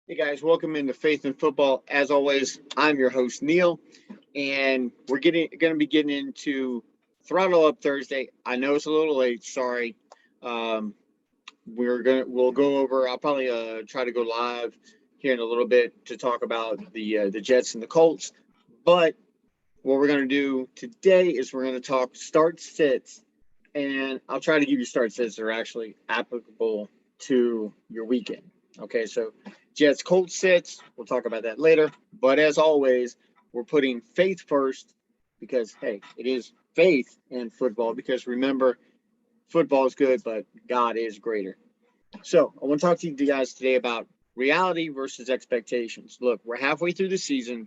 Hey guys, welcome into Faith in Football. As always, I'm your host Neil, and we're going to be getting into Throttle Up Thursday. I know it's a little late. Sorry. We'll go over. I'll probably try to go live here in a little bit to talk about the Jets and the Colts. But what we're going to do today is we're going to talk start sits, and I'll try to give you start sits that are actually applicable to your weekend. Okay, so Jets Colts sits, we'll talk about that later. But as always, we're putting faith first because, hey, it is faith in football. Because remember, football is good, but God is greater. So I want to talk to you guys today about reality versus expectations. Look, we're halfway through the season,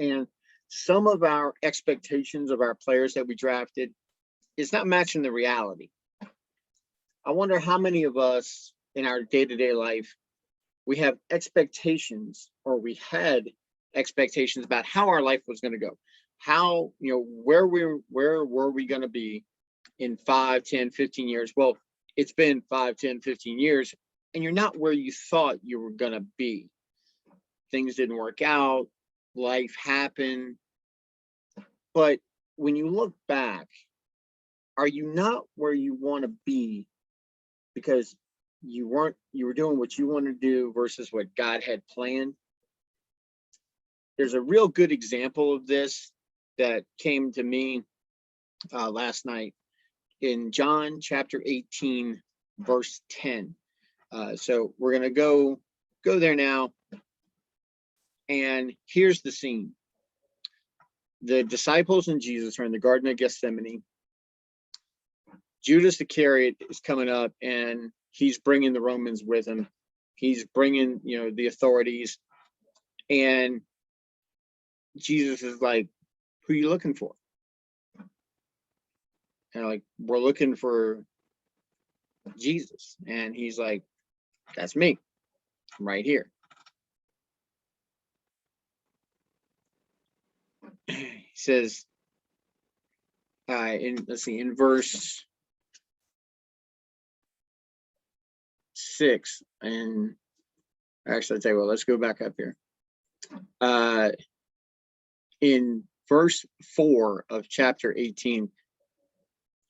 and some of our expectations of our players that we drafted is not matching the reality. I wonder how many of us in our day-to-day life we have expectations, or we had expectations about how our life was going to go, how, where were we going to be in 5, 10, 15 years. Well, it's been 5, 10, 15 years, and you're not where you thought you were going to be. Things didn't work out, life happened. But when you look back, are you not where you want to be because you were doing what you want to do versus what God had planned? There's a real good example of this that came to me last night in John chapter 18, verse 10. So we're going to go there now. And here's the scene. The disciples and Jesus are in the Garden of Gethsemane. Judas Iscariot is coming up, and he's bringing the Romans with him. He's bringing, the authorities. And Jesus is like, who are you looking for? And like, we're looking for Jesus. And he's like, that's me. I'm right here. He says, in verse 6, and actually, I'll tell you what, let's go back up here. In verse 4 of chapter 18,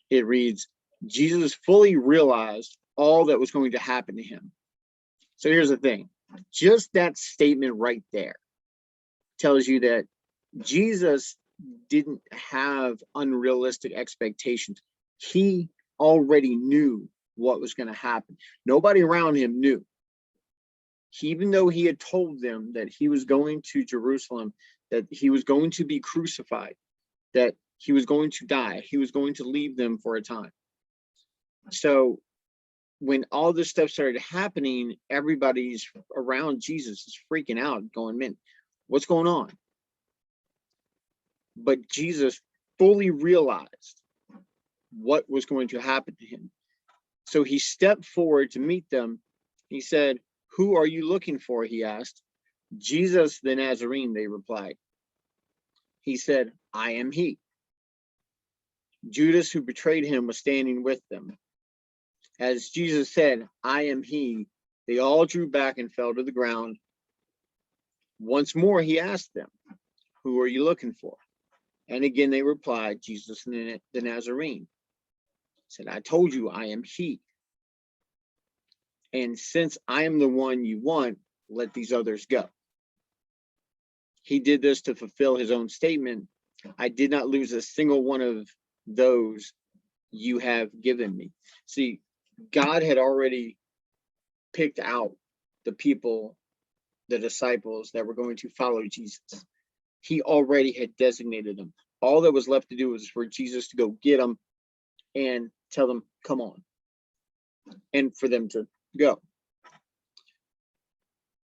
it reads, Jesus fully realized all that was going to happen to him. So here's the thing. Just that statement right there tells you that Jesus didn't have unrealistic expectations. He already knew what was going to happen. Nobody around him knew. Even though he had told them that he was going to Jerusalem, that he was going to be crucified, that he was going to die, he was going to leave them for a time. So when all this stuff started happening, everybody's around Jesus is freaking out, going, man, what's going on? But Jesus fully realized what was going to happen to him. So he stepped forward to meet them. He said, who are you looking for? He asked. Jesus the Nazarene, they replied. He said, I am he. Judas, who betrayed him, was standing with them. As Jesus said, I am he, they all drew back and fell to the ground. Once more, he asked them, who are you looking for? And again, they replied, Jesus the Nazarene. He said, I told you I am he. And since I am the one you want, let these others go. He did this to fulfill his own statement. I did not lose a single one of those you have given me. See, God had already picked out the people, the disciples that were going to follow Jesus. He already had designated them. All that was left to do was for Jesus to go get them and tell them, come on, and for them to go.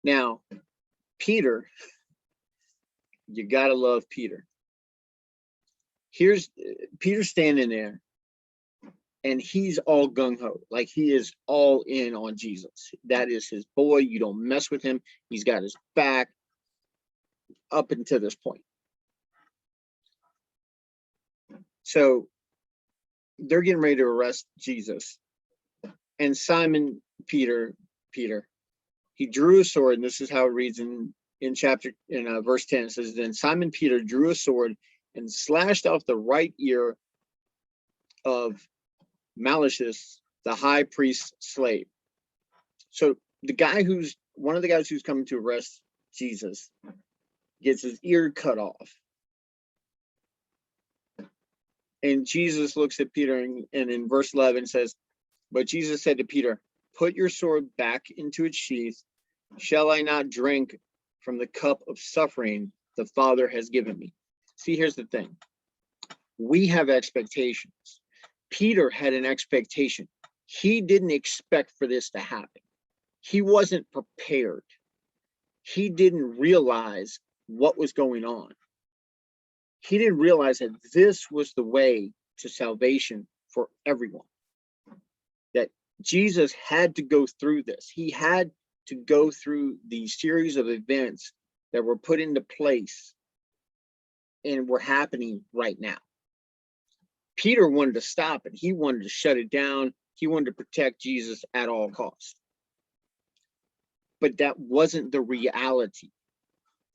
Now, Peter, you gotta love Peter. Here's Peter standing there, and he's all gung-ho, like he is all in on Jesus. That is his boy. You don't mess with him. He's got his back up until this point. So they're getting ready to arrest Jesus. And Simon Peter, he drew a sword, and this is how it reads in verse 10. It says, then Simon Peter drew a sword and slashed off the right ear of Malchus, the high priest's slave. So one of the guys who's coming to arrest Jesus gets his ear cut off. And Jesus looks at Peter and in verse 11 says, but Jesus said to Peter, put your sword back into its sheath. Shall I not drink from the cup of suffering the Father has given me? See, here's the thing. We have expectations. Peter had an expectation. He didn't expect for this to happen. He wasn't prepared. He didn't realize what was going on. He didn't realize that this was the way to salvation for everyone. That Jesus had to go through this. He had to go through the series of events that were put into place and were happening right now. Peter wanted to stop it. He wanted to shut it down. He wanted to protect Jesus at all costs. But that wasn't the reality.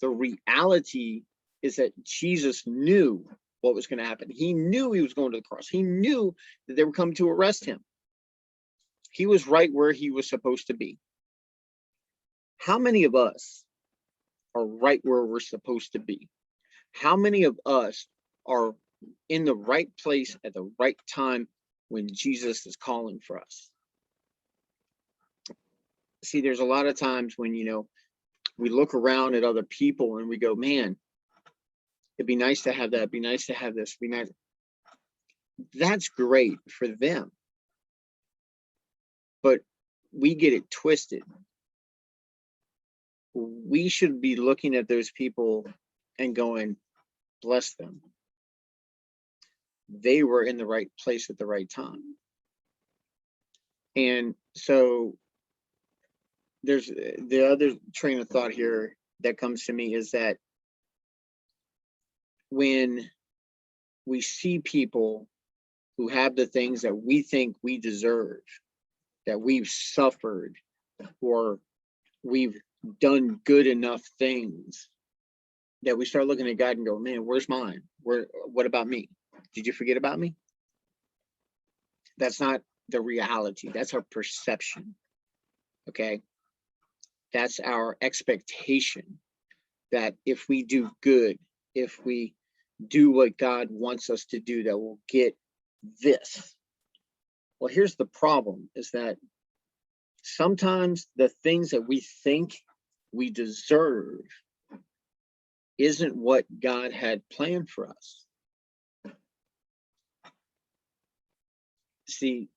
The reality is that Jesus knew what was going to happen. He knew he was going to the cross. He knew that they were coming to arrest him. He was right where he was supposed to be. How many of us are right where we're supposed to be? How many of us are in the right place at the right time when Jesus is calling for us? See, there's a lot of times when, we look around at other people and we go, man, it'd be nice to have that. It'd be nice to have this. It'd be nice. That's great for them. But we get it twisted. We should be looking at those people and going, bless them. They were in the right place at the right time. And so there's the other train of thought here that comes to me is that when we see people who have the things that we think we deserve, that we've suffered, or we've done good enough things, that we start looking at God and go, man, where's mine? What about me? Did you forget about me? That's not the reality. That's our perception. Okay. That's our expectation that if we do good, if we do what God wants us to do, that we'll get this. Well, here's the problem, is that sometimes the things that we think we deserve isn't what God had planned for us. See,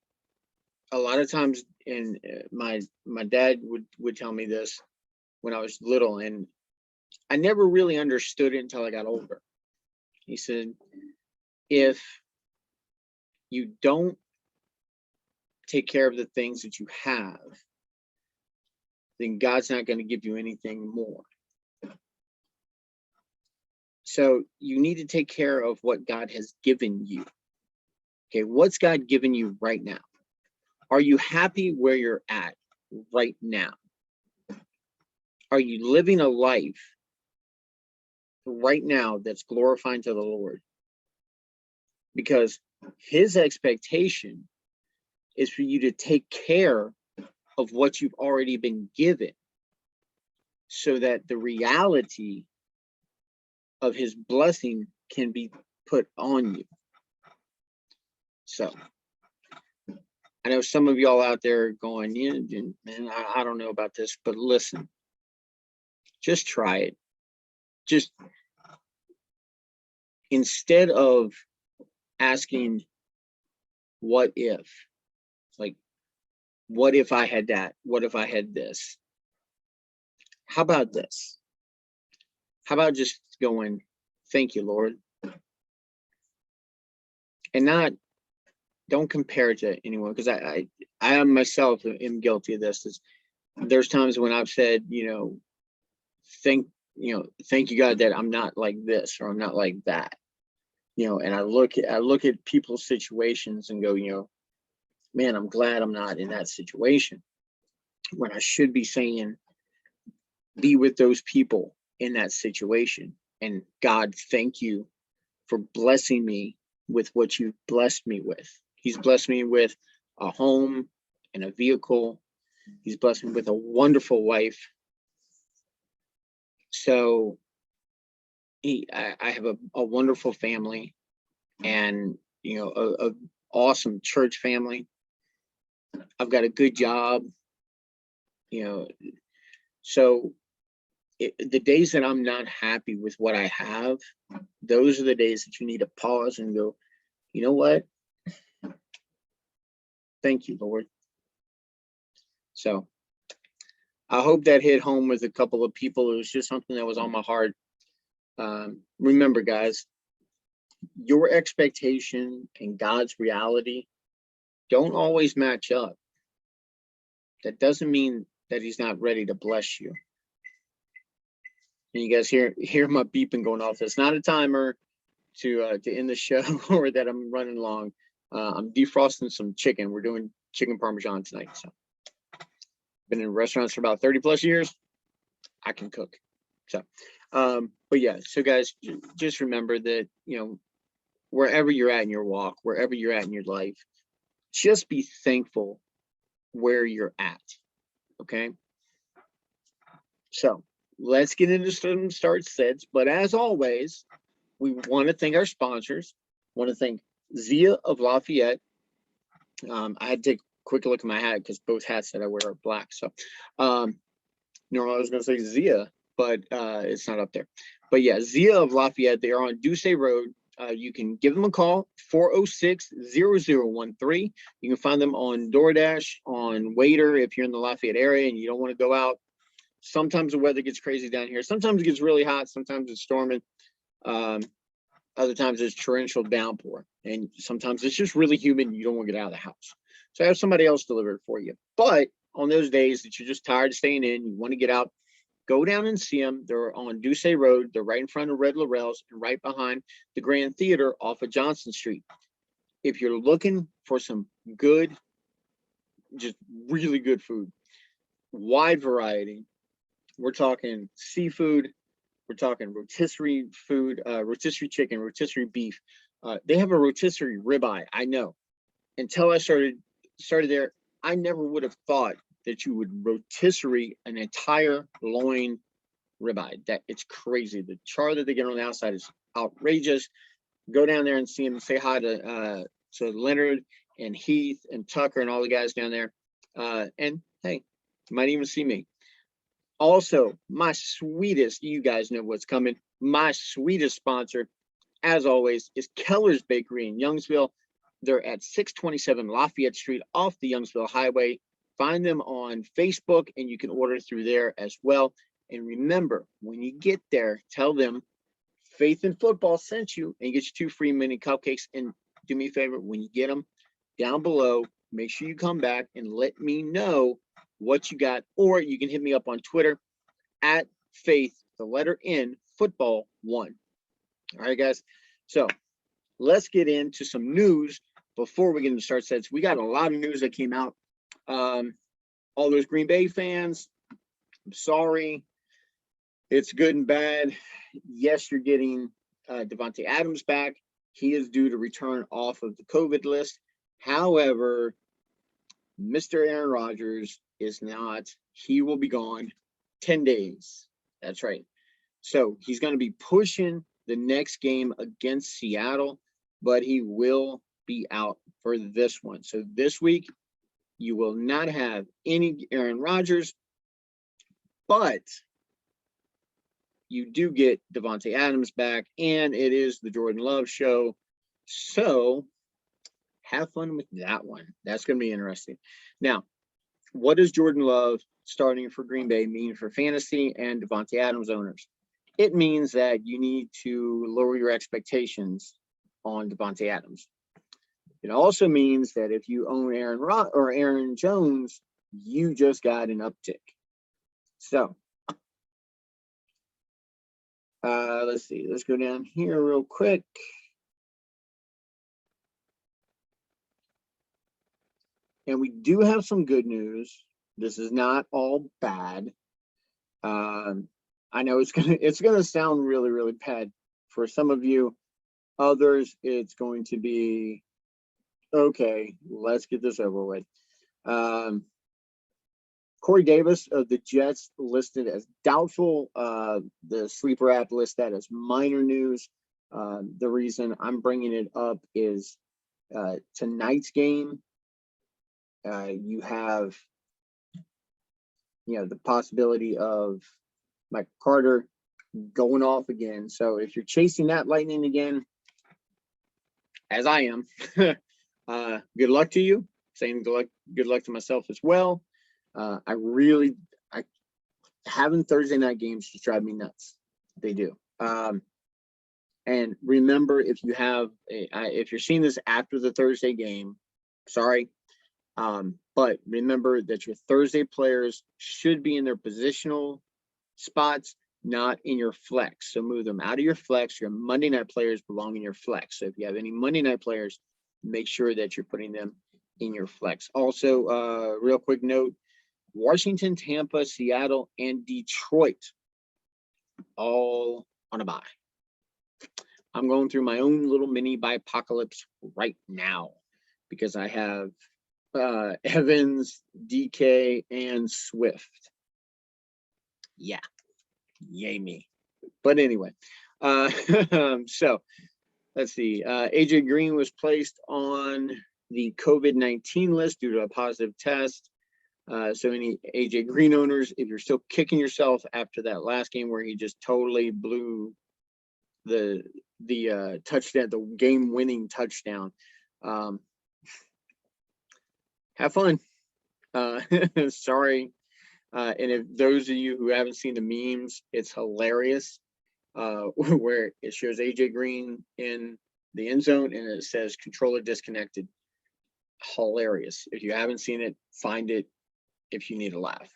a lot of times, and my dad would tell me this when I was little, and I never really understood it until I got older. He said, if you don't take care of the things that you have, then God's not going to give you anything more. So you need to take care of what God has given you. Okay, what's God given you right now? Are you happy where you're at right now? Are you living a life right now that's glorifying to the Lord? Because his expectation is for you to take care of what you've already been given, so that the reality of his blessing can be put on you. So I know some of y'all out there going, yeah, man, I don't know about this, but listen, just try it. Just instead of asking, what if? Like, what if I had that? What if I had this? How about this? How about just going, thank you, Lord? And don't compare it to anyone, because I myself am guilty of this. There's times when I've said, thank you, God, that I'm not like this, or I'm not like that. And I look at people's situations and go, man, I'm glad I'm not in that situation. When I should be saying, be with those people in that situation. And God, thank you for blessing me with what you've blessed me with. He's blessed me with a home and a vehicle. He's blessed me with a wonderful wife. So I have a wonderful family, and a awesome church family. I've got a good job, so the days that I'm not happy with what I have, those are the days that you need to pause and go, you know what? Thank you, Lord. So I hope that hit home with a couple of people. It was just something that was on my heart. Remember, guys, your expectation and God's reality don't always match up. That doesn't mean that he's not ready to bless you. And you guys hear my beeping going off. It's not a timer to end the show or that I'm running long. I'm defrosting some chicken. We're doing chicken parmesan tonight. So been in restaurants for about 30 plus years. I can cook. So but yeah, so guys, just remember that, wherever you're at in your walk, wherever you're at in your life, just be thankful where you're at. Okay. So let's get into some start sets. But as always, we want to thank our sponsors. Want to thank Zia of Lafayette. I had to take a quick look at my hat because both hats that I wear are black. So normally I was going to say Zia, but it's not up there. But yeah, Zia of Lafayette, they are on Ducey Road. You can give them a call, 406-0013. You can find them on DoorDash, on Waiter, if you're in the Lafayette area and you don't want to go out. Sometimes the weather gets crazy down here. Sometimes it gets really hot. Sometimes it's storming. Other times it's torrential downpour. And sometimes it's just really humid and you don't want to get out of the house. So have somebody else deliver it for you. But on those days that you're just tired of staying in, you want to get out, go down and see them. They're on Ducey Road. They're right in front of Red Laurel's and right behind the Grand Theater off of Johnson Street. If you're looking for some good, just really good food, wide variety, we're talking seafood, we're talking rotisserie food, rotisserie chicken, rotisserie beef. They have a rotisserie ribeye, I know. Until I started there, I never would have thought that you would rotisserie an entire loin ribeye. That it's crazy. The char that they get on the outside is outrageous. Go down there and see them. Say hi to Leonard and Heath and Tucker and all the guys down there. And hey, you might even see me. Also, my sweetest, you guys know what's coming. My sweetest sponsor, as always, is Keller's Bakery in Youngsville. They're at 627 Lafayette Street off the Youngsville Highway. Find them on Facebook and you can order through there as well. And remember, when you get there, tell them Faith in Football sent you and get you 2 free mini cupcakes. And do me a favor, when you get them down below, make sure you come back and let me know what you got, or you can hit me up on Twitter at Faith, the letter N, Football 1. All right, guys. So let's get into some news before we get into start sets. We got a lot of news that came out. All those Green Bay fans, I'm sorry. It's good and bad. Yes, you're getting Davante Adams back. He is due to return off of the COVID list. However, Mr. Aaron Rodgers is not. He will be gone 10 days. That's right. So he's going to be pushing the next game against Seattle, but he will be out for this one. So this week, you will not have any Aaron Rodgers, but you do get Davante Adams back, and it is the Jordan Love show. So have fun with that one. That's going to be interesting. Now, what does Jordan Love starting for Green Bay mean for fantasy and Davante Adams owners? It means that you need to lower your expectations on Davante Adams. It also means that if you own Aaron Jones, you just got an uptick. So let's see. Let's go down here real quick. And we do have some good news. This is not all bad. I know it's gonna sound really, really bad for some of you. Others, it's going to be okay. Let's get this over with. Corey Davis of the Jets listed as doubtful. The sleeper app lists that as minor news. The reason I'm bringing it up is tonight's game. You have, the possibility of Mike Carter going off again. So if you're chasing that lightning again, as I am, good luck to you. Saying good luck to myself as well. Having Thursday night games just drive me nuts. They do. And remember, if you're seeing this after the Thursday game, sorry. But remember that your Thursday players should be in their positional spots, not in your flex. So move them out of your flex. Your Monday night players belong in your flex. So if you have any Monday night players, make sure that you're putting them in your flex. Also, real quick note, Washington, Tampa, Seattle, and Detroit all on a bye. I'm going through my own little mini bye-apocalypse right now because I have Evans, DK, and Swift. Yeah, yay me. But anyway, so let's see. AJ Green was placed on the COVID-19 list due to a positive test. So any AJ Green owners, if you're still kicking yourself after that last game where he just totally blew the touchdown, the game-winning touchdown, have fun. Sorry. And if those of you who haven't seen the memes, it's hilarious. Where it shows AJ Green in the end zone and it says controller disconnected. Hilarious. If you haven't seen it, find it if you need a laugh.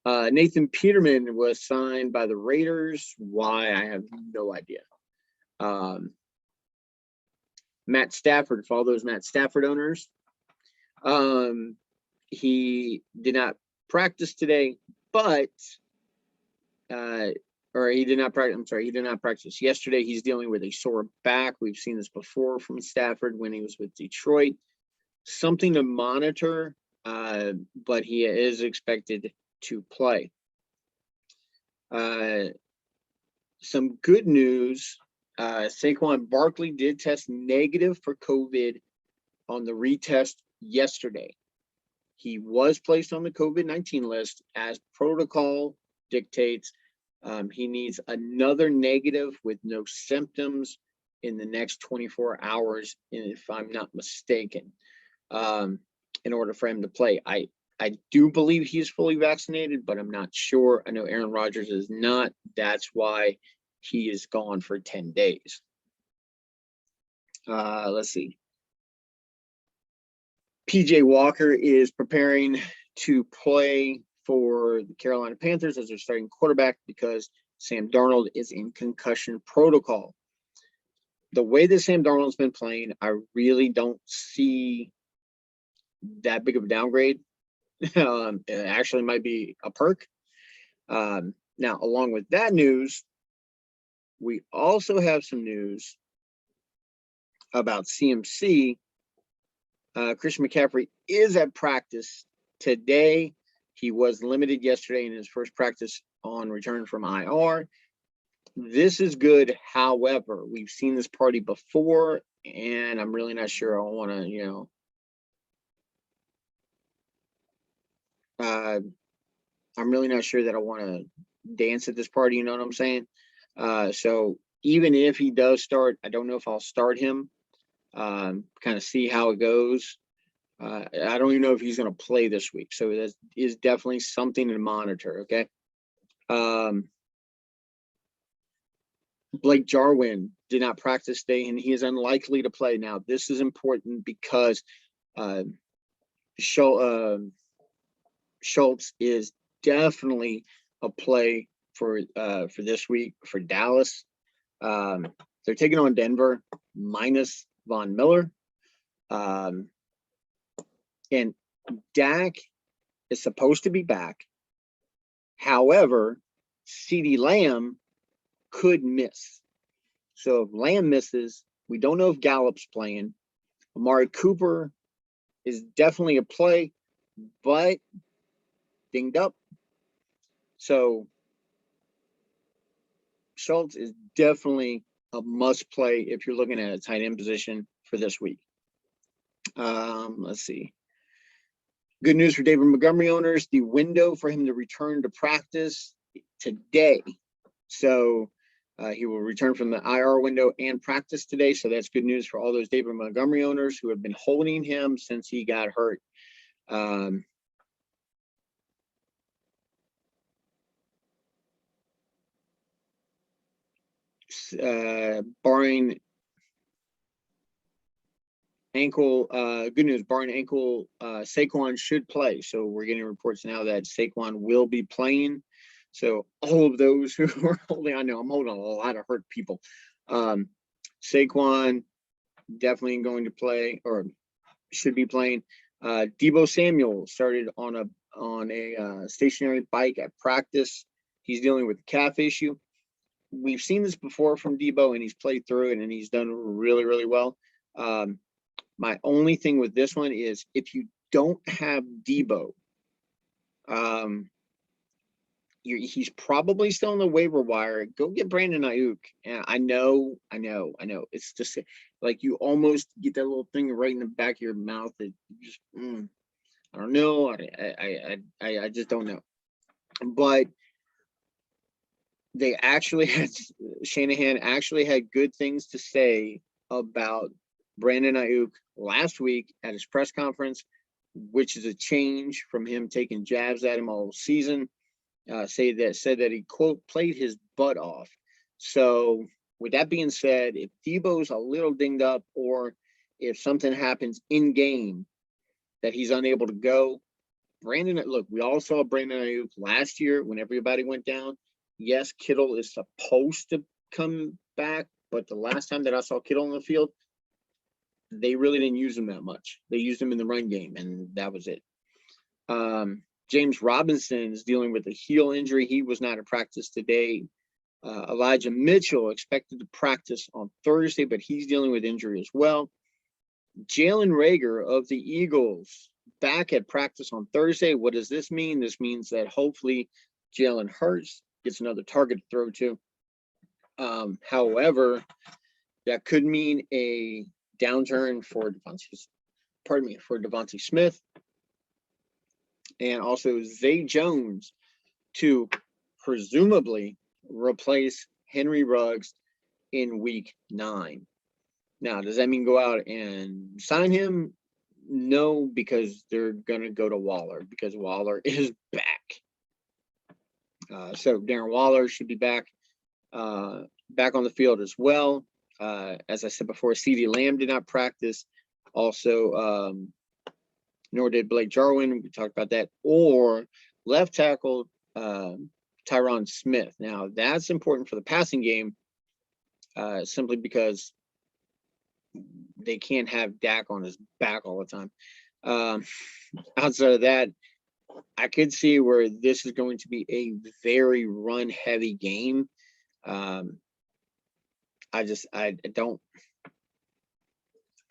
Nathan Peterman was signed by the Raiders. Why? I have no idea. Matt Stafford, for all those Matt Stafford owners, he did not practice today, but he did not practice yesterday. He's dealing with a sore back. We've seen this before from Stafford when he was with Detroit. Something to monitor, but he is expected to play. Some good news, Saquon Barkley did test negative for COVID on the retest yesterday. He was placed on the COVID-19 list as protocol dictates. He needs another negative with no symptoms in the next 24 hours, if I'm not mistaken, in order for him to play. I do believe he's fully vaccinated, but I'm not sure. I know Aaron Rodgers is not. That's why he is gone for 10 days. Let's see. PJ Walker is preparing to play for the Carolina Panthers as their starting quarterback because Sam Darnold is in concussion protocol. The way that Sam Darnold's been playing, I really don't see that big of a downgrade. It actually might be a perk. Now, along with that news, we also have some news about CMC. Christian McCaffrey is at practice today. He was limited yesterday in his first practice on return from IR. This is good. However, we've seen this party before, and I'm really not sure I want to, I'm really not sure that I want to dance at this party. You know what I'm saying? So even if he does start, I don't know if I'll start him. Kind of see how it goes. I don't even know if he's going to play this week. So that is definitely something to monitor. Okay. Blake Jarwin did not practice today, and he is unlikely to play. Now, this is important because Schultz is definitely a play for this week for Dallas. They're taking on Denver minus Von Miller. And Dak is supposed to be back. However, CeeDee Lamb could miss. So if Lamb misses, we don't know if Gallup's playing. Amari Cooper is definitely a play, but dinged up. So Schultz is definitely a must play if you're looking at a tight end position for this week. Let's see. Good news for David Montgomery owners. The window for him to return to practice today. So he will return from the IR window and practice today. So that's good news for all those David Montgomery owners who have been holding him since he got hurt. Barring ankle, good news, barring ankle, Saquon should play. So we're getting reports now that Saquon will be playing. So all of those who are holding, I know I'm holding a lot of hurt people. Saquon definitely going to play or should be playing. Deebo Samuel started on a stationary bike at practice. He's dealing with a calf issue. We've seen this before from Deebo, and he's played through it, and he's done really, really well. My only thing with this one is if you don't have Deebo, he's probably still on the waiver wire. Go get Brandon Ayuk. And I know. It's just like you almost get that little thing right in the back of your mouth that you just, I don't know. I just don't know. But Shanahan actually had good things to say about Brandon Ayuk last week at his press conference, which is a change from him taking jabs at him all season. Said that he, quote, played his butt off. So with that being said, if Deebo's a little dinged up or if something happens in game that he's unable to go, we all saw Brandon Ayuk last year when everybody went down. Yes, Kittle is supposed to come back, but the last time that I saw Kittle on the field, they really didn't use him that much. They used him in the run game, and that was it. James Robinson is dealing with a heel injury. He was not at practice today. Elijah Mitchell expected to practice on Thursday, but he's dealing with injury as well. Jalen Reagor of the Eagles back at practice on Thursday. What does this mean? This means that hopefully Jalen Hurts gets another target to throw to. However, that could mean a downturn for Devontae Smith, and also Zay Jones to presumably replace Henry Ruggs in week 9. Now, does that mean go out and sign him? No, because they're going to go to Waller because Waller is back. So Darren Waller should be back on the field as well. As I said before, CeeDee Lamb did not practice. Also, nor did Blake Jarwin. We talked about that. Or left tackle Tyron Smith. Now, that's important for the passing game simply because they can't have Dak on his back all the time. Outside of that, I could see where this is going to be a very run-heavy game. I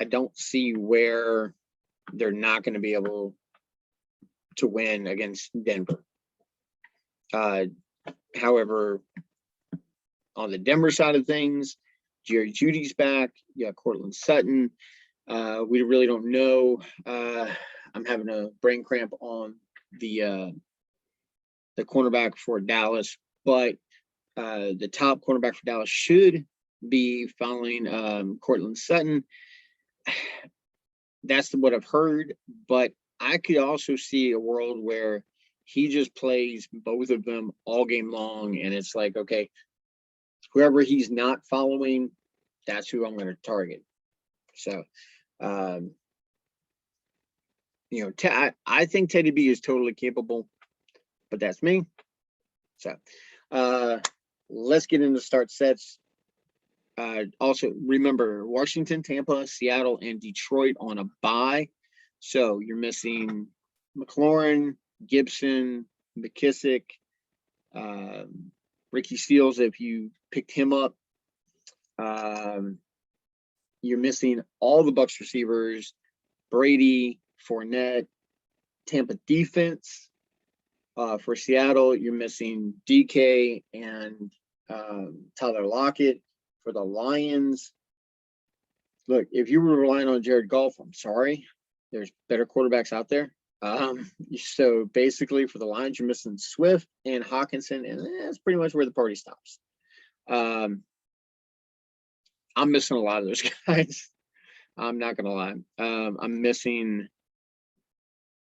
don't see where they're not going to be able to win against Denver. However, on the Denver side of things, Jerry Jeudy's back. Yeah, Cortland Sutton. We really don't know. I'm having a brain cramp on the cornerback for Dallas, but the top cornerback for Dallas should be following Cortland Sutton. That's what I've heard, but I could also see a world where he just plays both of them all game long, and it's like, okay, whoever he's not following, that's who I'm going to target. So, I think Teddy B is totally capable, but that's me. So, let's get into start sets. Also, remember, Washington, Tampa, Seattle, and Detroit on a bye. So you're missing McLaurin, Gibson, McKissick, Ricky Steele, if you picked him up, you're missing all the Bucs receivers, Brady, Fournette, Tampa defense. For Seattle, you're missing DK and Tyler Lockett. For the Lions, look, if you were relying on Jared Goff, I'm sorry. There's better quarterbacks out there. So basically for the Lions, you're missing Swift and Hawkinson, and that's pretty much where the party stops. I'm missing a lot of those guys. I'm not going to lie. I'm missing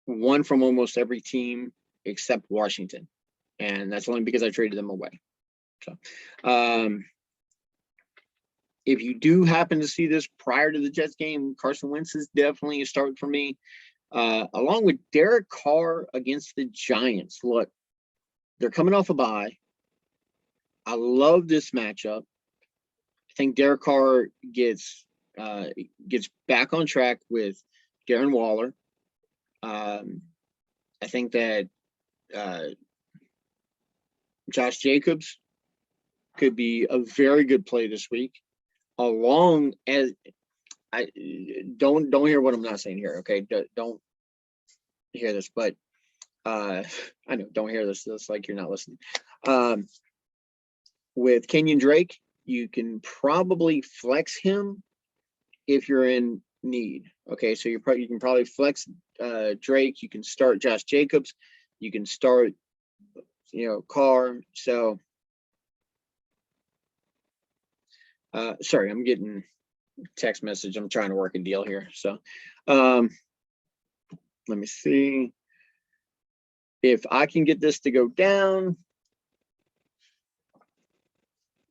one from almost every team except Washington, and that's only because I traded them away. So if you do happen to see this prior to the Jets game, Carson Wentz is definitely a start for me, along with Derek Carr against the Giants. Look, they're coming off a bye. I love this matchup. I think Derek Carr gets back on track with Darren Waller. I think that Josh Jacobs could be a very good play this week. Along as I don't hear what I'm not saying here, okay? Don't hear this, but I know don't hear this. It's like you're not listening. With Kenyon Drake, you can probably flex him if you're in need. Okay, so you can probably flex Drake. You can start Josh Jacobs. You can start, Carr. So. Sorry, I'm getting text message. I'm trying to work a deal here. So let me see if I can get this to go down.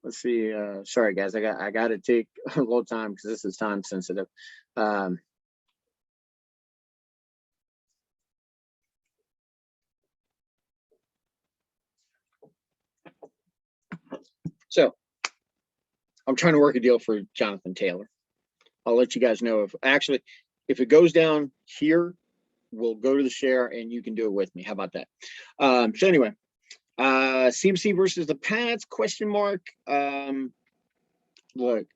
Let's see. Sorry guys, I got to take a little time because this is time sensitive. So I'm trying to work a deal for Jonathan Taylor. I'll let you guys know if it goes down here, we'll go to the share and you can do it with me. How about that? So anyway, CMC versus the Pats, question mark. Look,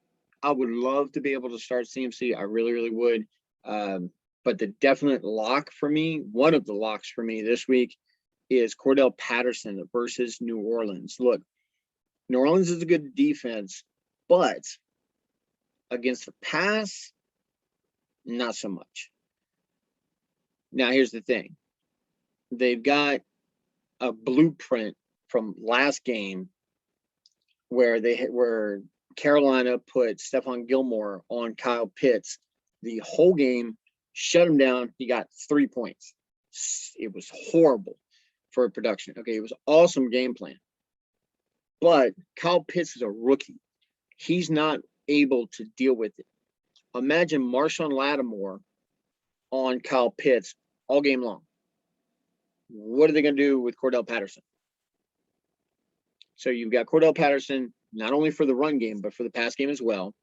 I would love to be able to start CMC. I really, really would. But the definite lock for me, one of the locks for me this week is Cordell Patterson versus New Orleans. Look, New Orleans is a good defense, but against the pass, not so much. Now, here's the thing. They've got a blueprint from last game where Carolina put Stephon Gilmore on Kyle Pitts. The whole game, shut him down. He got 3 points. It was horrible for production. Okay, it was awesome game plan. But Kyle Pitts is a rookie. He's not able to deal with it. Imagine Marshawn Lattimore on Kyle Pitts all game long. What are they going to do with Cordell Patterson? So you've got Cordell Patterson, not only for the run game, but for the pass game as well.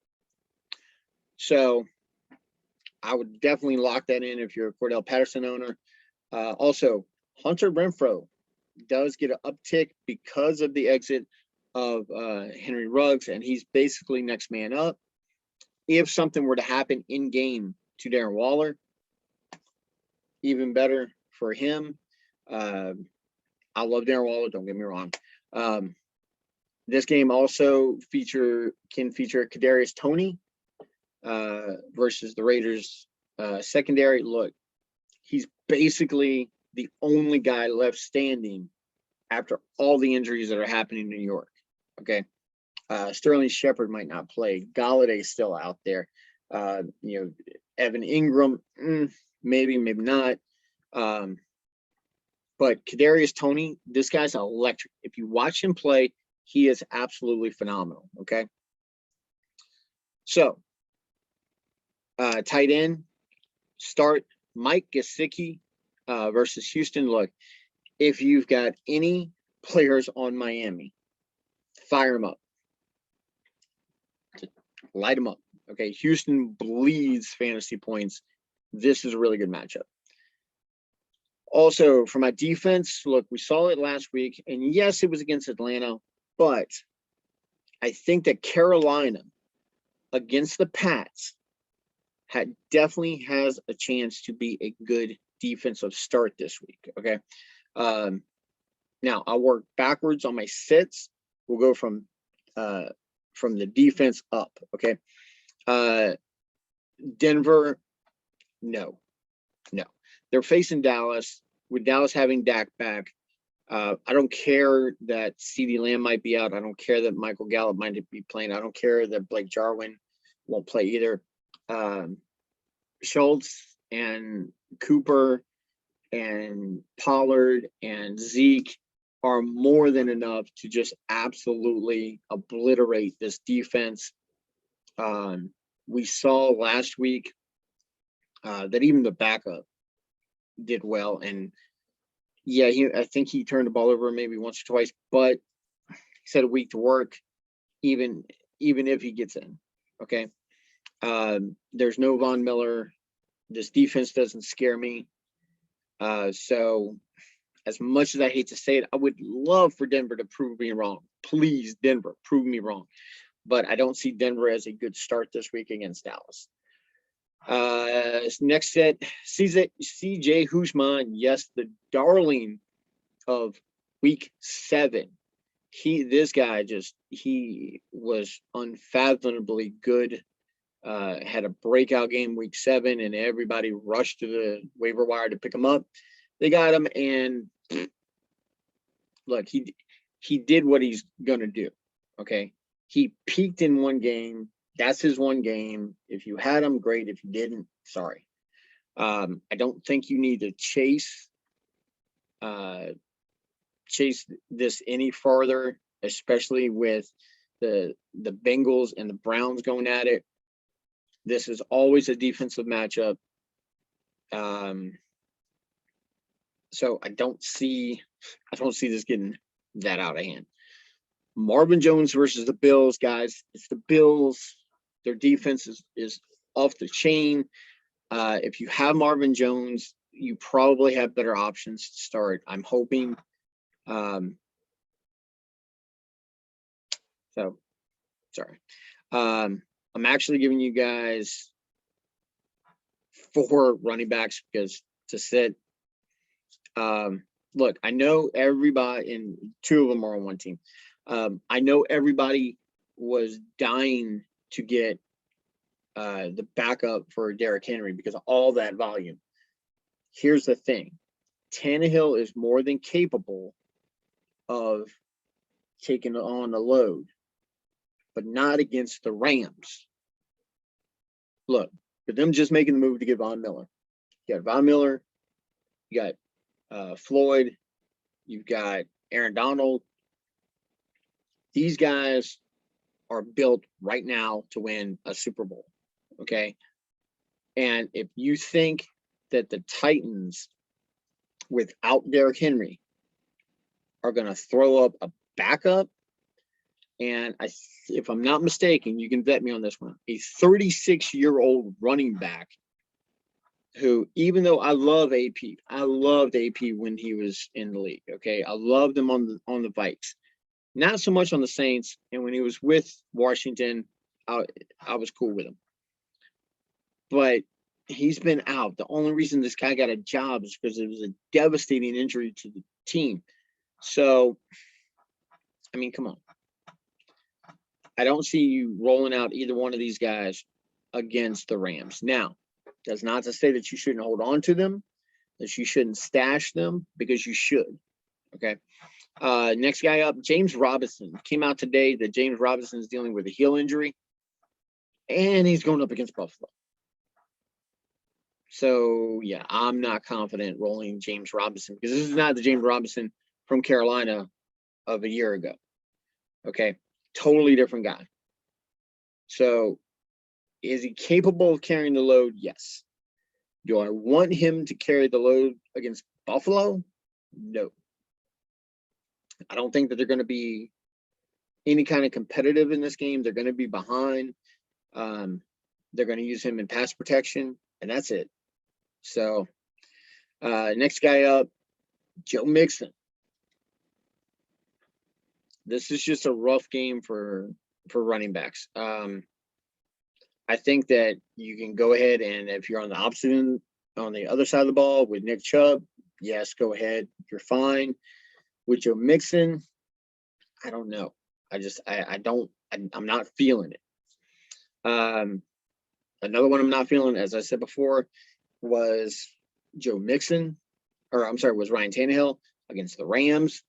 So I would definitely lock that in if you're a Cordell Patterson owner. Also, Hunter Renfrow does get an uptick because of the exit of Henry Ruggs, and he's basically next man up. If something were to happen in game to Darren Waller, even better for him. I love Darren Waller, don't get me wrong. This game also can feature Kadarius Toney versus the Raiders secondary. Look, he's basically the only guy left standing after all the injuries that are happening in New York. Okay. Sterling Shepard might not play. Galladay's still out there. Evan Ingram, maybe not. But Kadarius Toney, this guy's electric. If you watch him play, he is absolutely phenomenal. Okay. So, tight end, start Mike Gesicki versus Houston. Look, if you've got any players on Miami, fire them up. Light them up. Okay. Houston bleeds fantasy points. This is a really good matchup. Also, for my defense, look, we saw it last week, and yes, it was against Atlanta, but I think that Carolina against the Pats definitely has a chance to be a good defensive start this week. Okay. Now I'll work backwards on my sits. We'll go from the defense up. Okay. Denver, no. They're facing Dallas. With Dallas having Dak back, I don't care that CeeDee Lamb might be out. I don't care that Michael Gallup might be playing. I don't care that Blake Jarwin won't play either. Schultz and Cooper and Pollard and Zeke are more than enough to just absolutely obliterate this defense. We saw last week that even the backup did well. And yeah, I think he turned the ball over maybe once or twice, but he said a week to work, even if he gets in. Okay. There's no Von Miller. This defense doesn't scare me. So as much as I hate to say it, I would love for Denver to prove me wrong. Please, Denver, prove me wrong. But I don't see Denver as a good start this week against Dallas. Next set, CJ Houshmann, yes, the darling of week 7. This guy he was unfathomably good. Had a breakout game week 7, and everybody rushed to the waiver wire to pick him up. They got him, and look, he did what he's gonna do. Okay, he peaked in one game. That's his one game. If you had him, great. If you didn't, sorry. I don't think you need to chase this any farther, especially with the Bengals and the Browns going at it. This is always a defensive matchup. So I don't see this getting that out of hand. Marvin Jones versus the Bills, guys. It's the Bills. Their defense is off the chain. If you have Marvin Jones, you probably have better options to start. I'm hoping. So, sorry. I'm actually giving you guys 4 running backs because to sit. Look, I know everybody, and 2 of them are on one team. I know everybody was dying to get the backup for Derrick Henry because of all that volume. Here's the thing. Tannehill is more than capable of taking on a load, but not against the Rams. Look, for them just making the move to get Von Miller. You got Von Miller, you got Floyd, you've got Aaron Donald. These guys are built right now to win a Super Bowl, okay? And if you think that the Titans, without Derrick Henry, are going to throw up a backup, and if I'm not mistaken, you can vet me on this one, a 36-year-old running back who, even though I loved AP when he was in the league, okay? I loved him on the Vikes. Not so much on the Saints, and when he was with Washington, I was cool with him. But he's been out. The only reason this guy got a job is because it was a devastating injury to the team. So, I mean, come on. I don't see you rolling out either one of these guys against the Rams. Now, that's not to say that you shouldn't hold on to them, that you shouldn't stash them, because you should. Okay. Next guy up, James Robinson. Came out today that James Robinson is dealing with a heel injury, and he's going up against Buffalo. So, yeah, I'm not confident rolling James Robinson because this is not the James Robinson from Carolina of a year ago. Okay. Totally different guy. So, is he capable of carrying the load? Yes. Do I want him to carry the load against Buffalo? No. I don't think that they're going to be any kind of competitive in this game. They're going to be behind. They're going to use him in pass protection, and that's it. So, Next guy up, Joe Mixon. This is just a rough game for running backs. I think that you can go ahead, and if you're on the opposite end, on the other side of the ball with Nick Chubb, yes, go ahead. You're fine. With Joe Mixon, I don't know. I'm not feeling it. Another one I'm not feeling, as I said before, was Joe Mixon, was Ryan Tannehill against the Rams.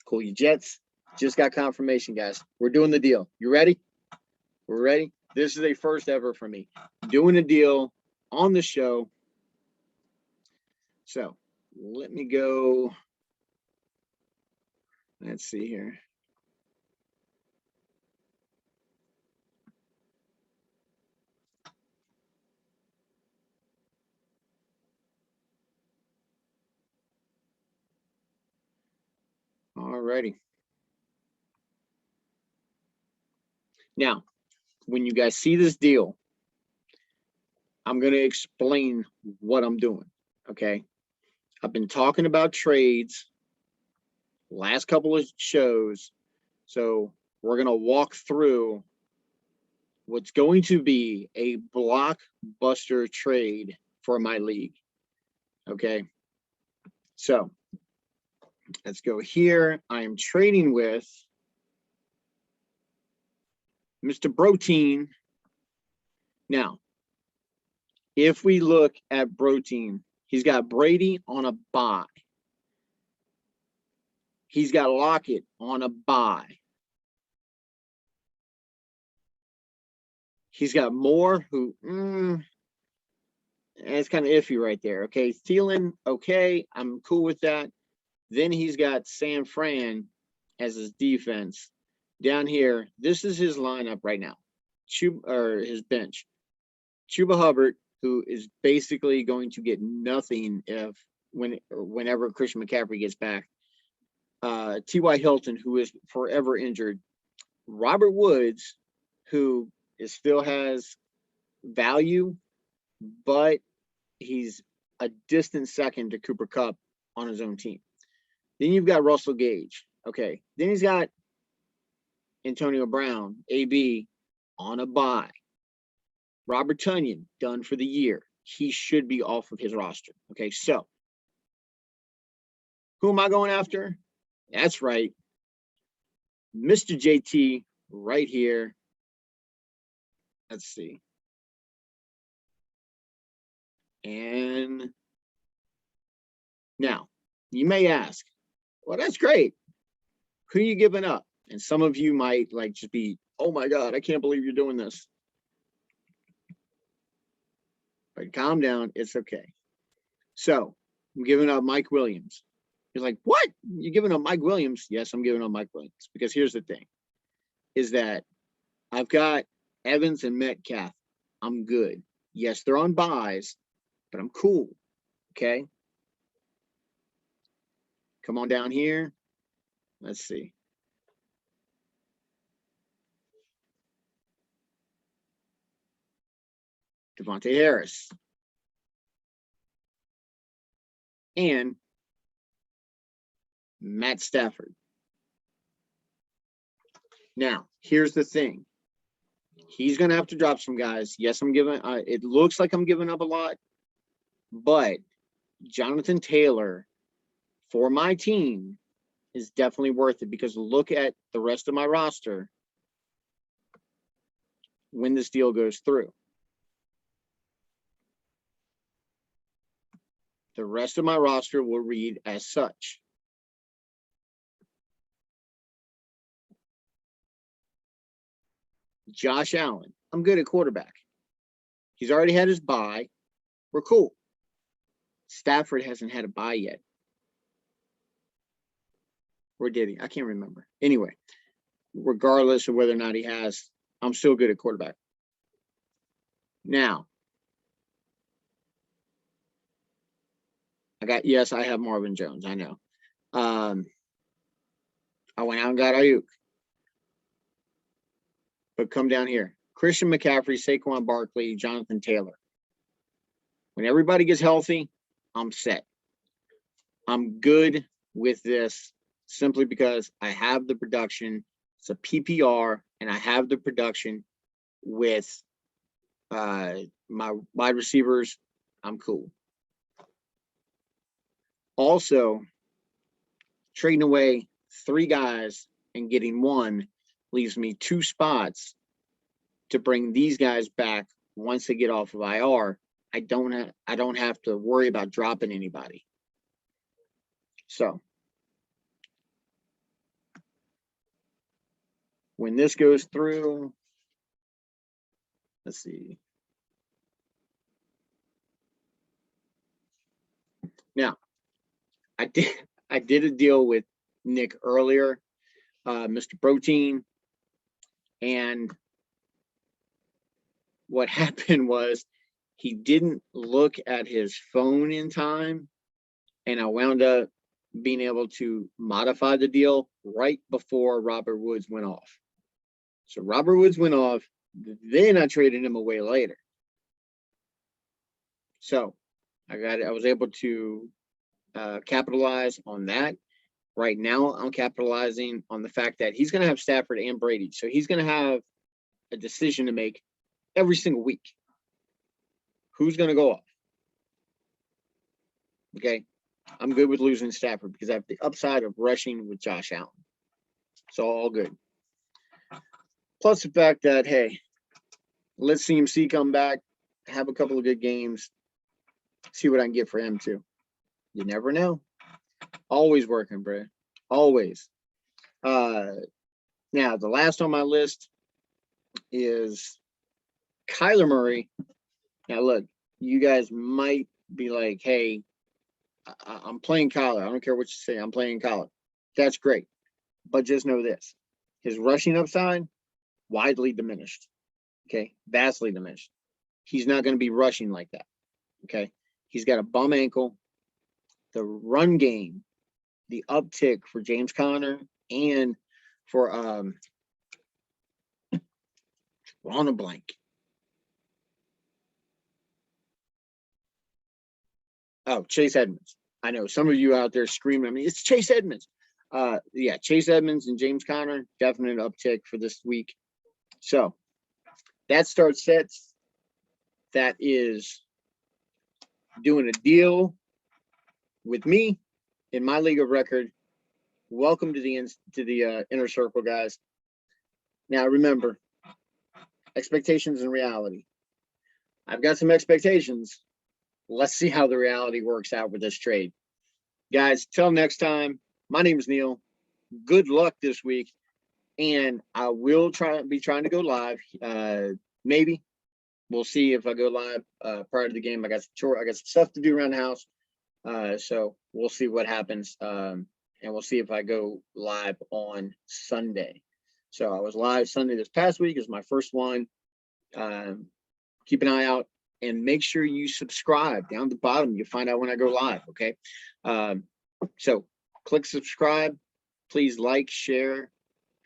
Cool, you Jets. Just got confirmation, guys. We're doing the deal. You ready? We're ready. This is a first ever for me. Doing a deal on the show. So let me go. Let's see here. All righty. Now, when you guys see this deal, I'm going to explain what I'm doing, okay? I've been talking about trades last couple of shows, so we're going to walk through what's going to be a blockbuster trade for my league, okay? So let's go here. I am trading with Mr. Protein. Now, if we look at Protein, he's got Brady on a bye. He's got Lockett on a bye. He's got Moore, who it's kind of iffy right there. Okay, Thielen, okay, I'm cool with that. Then he's got San Fran as his defense. Down here, this is his lineup right now. His bench. Chuba Hubbard, who is basically going to get nothing whenever Christian McCaffrey gets back. T.Y. Hilton, who is forever injured. Robert Woods, who still has value, but he's a distant second to Cooper Kupp on his own team. Then you've got Russell Gage. Okay. Then he's got Antonio Brown, AB, on a bye. Robert Tonyan, done for the year. He should be off of his roster. Okay, so who am I going after? That's right. Mr. JT right here. Let's see. And now, you may ask, well, that's great. Who are you giving up? And some of you might just be, oh my God, I can't believe you're doing this. But calm down. It's okay. So I'm giving up Mike Williams. You're like, what? You're giving up Mike Williams? Yes, I'm giving up Mike Williams. Because here's the thing, is that I've got Evans and Metcalf. I'm good. Yes, they're on buys, but I'm cool. Okay. Come on down here. Let's see. Devontae Harris. And Matt Stafford. Now, here's the thing. He's going to have to drop some guys. Yes, I'm giving it looks like I'm giving up a lot, but Jonathan Taylor for my team is definitely worth it, because look at the rest of my roster when this deal goes through. The rest of my roster will read as such. Josh Allen. I'm good at quarterback. He's already had his bye. We're cool. Stafford hasn't had a bye yet. Or did he? I can't remember. Anyway, regardless of whether or not he has, I'm still good at quarterback. Now, I have Marvin Jones. I know. I went out and got Ayuk. But come down here. Christian McCaffrey, Saquon Barkley, Jonathan Taylor. When everybody gets healthy, I'm set. I'm good with this simply because I have the production. It's a PPR, and I have the production with my wide receivers. I'm cool. Also, trading away 3 guys and getting 1 leaves me 2 spots to bring these guys back once they get off of IR. I don't have to worry about dropping anybody. So when this goes through, let's see. Now, I did a deal with Nick earlier, Mr. Protein, and what happened was he didn't look at his phone in time, and I wound up being able to modify the deal right before Robert Woods went off. So Robert Woods went off, then I traded him away later. So I was able to capitalize on that. Right now, I'm capitalizing on the fact that he's going to have Stafford and Brady. So he's going to have a decision to make every single week. Who's going to go off? Okay. I'm good with losing Stafford because I have the upside of rushing with Josh Allen. So all good. Plus the fact that, hey, let CMC come back, have a couple of good games, see what I can get for him too. You never know. Always working, bro. Always. Now, the last on my list is Kyler Murray. Now, look, you guys might be like, hey, I'm playing Kyler. I don't care what you say. I'm playing Kyler. That's great. But just know this. His rushing upside, widely diminished. Okay? Vastly diminished. He's not going to be rushing like that. Okay? He's got a bum ankle. The run game, the uptick for James Conner and for on a blank. Oh, Chase Edmonds. I know some of you out there screaming. I mean, it's Chase Edmonds. Yeah, Chase Edmonds and James Conner, definite uptick for this week. So that starts sets. That is doing a deal with me in my league of record. Welcome to the inner circle, guys. Now remember, expectations and reality. I've got some expectations. Let's see how the reality works out with this trade. Guys, till next time, my name is Neil. Good luck this week. And I will be trying to go live. Maybe. We'll see if I go live prior to the game. I got some stuff to do around the house. So we'll see what happens. And we'll see if I go live on Sunday. So I was live Sunday this past week. Is my first one. Keep an eye out and make sure you subscribe. Down at the bottom, you find out when I go live. Okay. So click subscribe. Please like, share,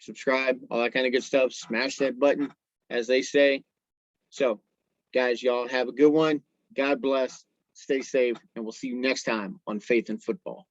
subscribe, all that kind of good stuff. Smash that button, as they say. So, guys, y'all have a good one. God bless. Stay safe. And we'll see you next time on Faith in Football.